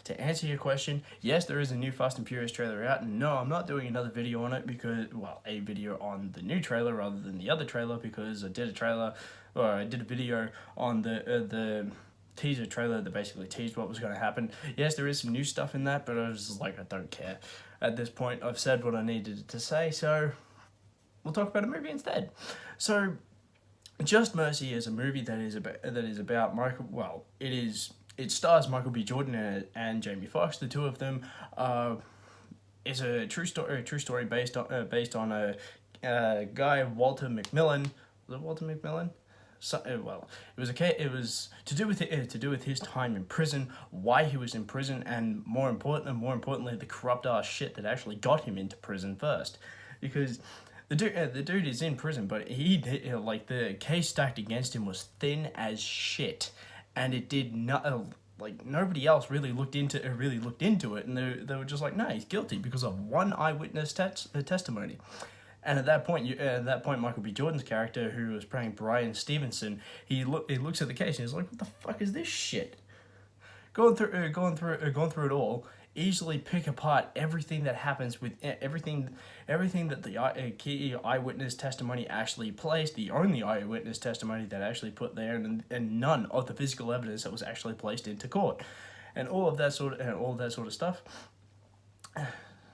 to answer your question, yes, there is a new Fast and Furious trailer out, and no, I'm not doing another video on it because, well, a video on the new trailer rather than the other trailer, because I did a video on the teaser trailer that basically teased what was going to happen. Yes, there is some new stuff in that, but I was just like, I don't care. At this point, I've said what I needed to say, so we'll talk about a movie instead. So, Just Mercy is a movie that is about Michael. Well, it stars Michael B. Jordan and Jamie Foxx. The two of them is a true story based on a guy, Walter McMillan. Was it Walter McMillan? So, it was to do with his time in prison, why he was in prison, and more importantly, the corrupt ass shit that actually got him into prison first, because the dude is in prison, but the case stacked against him was thin as shit, and it did not nobody else really looked into it, and they were just like, no, he's guilty because of one eyewitness testimony. And at that point, Michael B. Jordan's character, who was playing Brian Stevenson, he looks at the case and he's like, "What the fuck is this shit?" Going through it all, easily pick apart everything that happens with everything that the key eyewitness testimony actually placed, the only eyewitness testimony that actually put there, and none of the physical evidence that was actually placed into court, and all of that sort of stuff.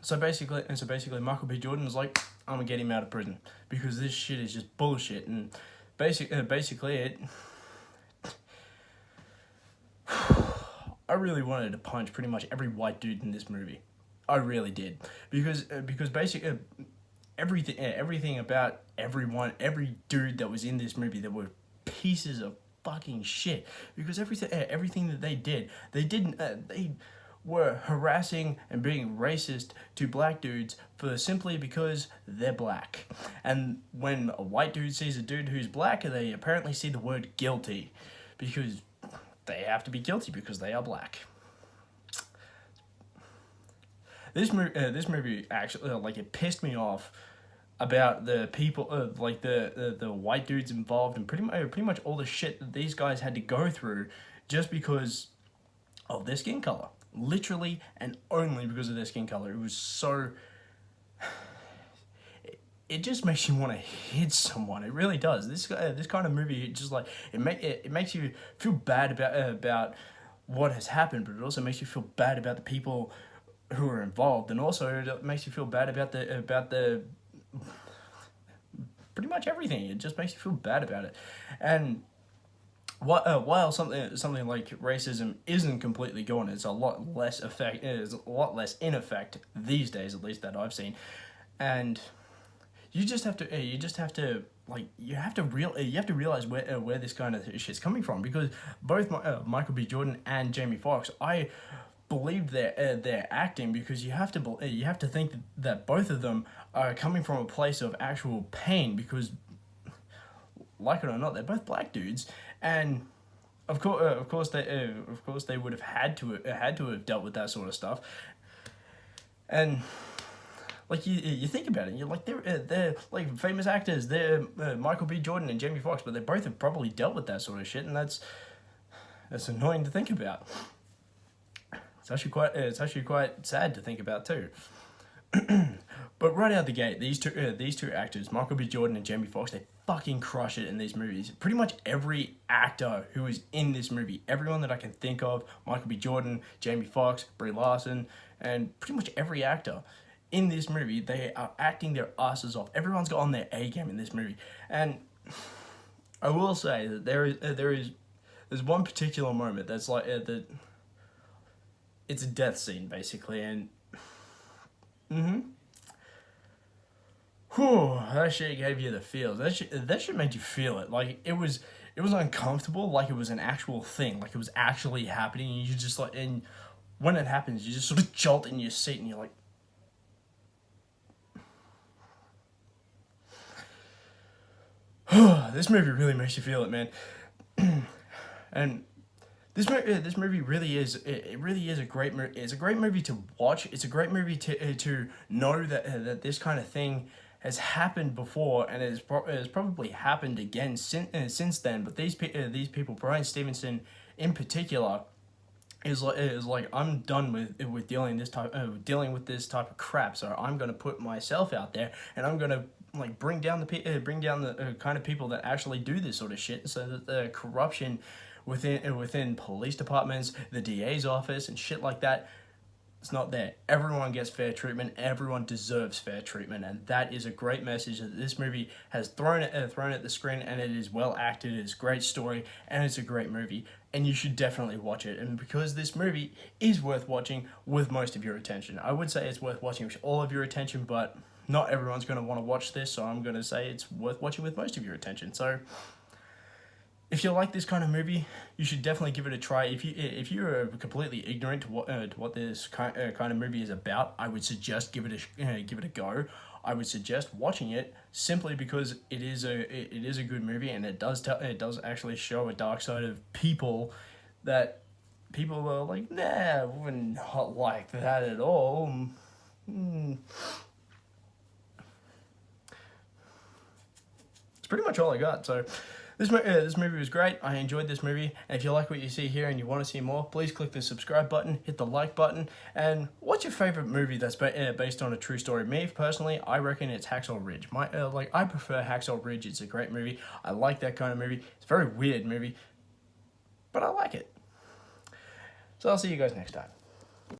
So basically, Michael B. Jordan was like, I'm gonna get him out of prison because this shit is just bullshit. And basically it. I really wanted to punch pretty much every white dude in this movie. I really did, because basically everything about every dude that was in this movie, that were pieces of fucking shit. Because everything that they were harassing and being racist to black dudes simply because they're black. And when a white dude sees a dude who's black, they apparently see the word guilty, because they have to be guilty because they are black. This movie actually, it pissed me off about the people, the white dudes involved, and pretty much all the shit that these guys had to go through just because of their skin color. Literally and only because of their skin color. It was so... It just makes you want to hit someone. It really does. This kind of movie, it makes you feel bad about what has happened, but it also makes you feel bad about the people who are involved, and also it makes you feel bad about the pretty much everything. It just makes you feel bad about it. And while something like racism isn't completely gone, it's a lot less in effect these days, at least that I've seen. And you have to realize where this kind of shit's coming from, because both Michael B. Jordan and Jamie Foxx, I believe their acting, because you have to think that both of them are coming from a place of actual pain, because, like it or not, they're both black dudes, and of course they would have had to have dealt with that sort of stuff. And you think about it, you're like, they're like famous actors. They're Michael B. Jordan and Jamie Foxx, but they both have probably dealt with that sort of shit, and that's annoying to think about. It's actually quite sad to think about too. But right out the gate, these two actors, Michael B. Jordan and Jamie Foxx, they fucking crush it in these movies. Pretty much every actor who is in this movie, everyone that I can think of, Michael B. Jordan, Jamie Foxx, Brie Larson, and pretty much every actor in this movie, they are acting their asses off. Everyone's got on their A game in this movie. And I will say that there's one particular moment that's like that. It's a death scene basically, and that shit gave you the feels. That shit made you feel it. Like it was uncomfortable. Like it was an actual thing. Like it was actually happening. And you just and when it happens, you just sort of jolt in your seat, and you're like, this movie really makes you feel it, man. And this movie really is. It really is a great movie. It's a great movie to watch. It's a great movie to know that this kind of thing has happened before, and it has probably happened again since then. But these people, Brian Stevenson in particular, is like I'm done with dealing with this type of crap. So I'm gonna put myself out there, and I'm gonna like bring down the kind of people that actually do this sort of shit, so that the corruption within police departments, the DA's office, and shit like that, it's not there. Everyone gets fair treatment. Everyone deserves fair treatment, and that is a great message that this movie has thrown at the screen. And it is well acted. It's a great story, and it's a great movie. And you should definitely watch it. And because this movie is worth watching with most of your attention, I would say it's worth watching with all of your attention, but not everyone's going to want to watch this. So I'm going to say it's worth watching with most of your attention. So if you like this kind of movie, you should definitely give it a try. If you're completely ignorant to what this kind of movie is about, I would suggest give it a go. I would suggest watching it simply because it is a good movie, and it does actually show a dark side of people that people are like, nah, we're not like that at all. It's pretty much all I got. So this movie was great. I enjoyed this movie. And if you like what you see here and you want to see more, please click the subscribe button, hit the like button. And what's your favorite movie that's based on a true story? Me, personally, I reckon it's Hacksaw Ridge. I prefer Hacksaw Ridge. It's a great movie. I like that kind of movie. It's a very weird movie, but I like it. So I'll see you guys next time.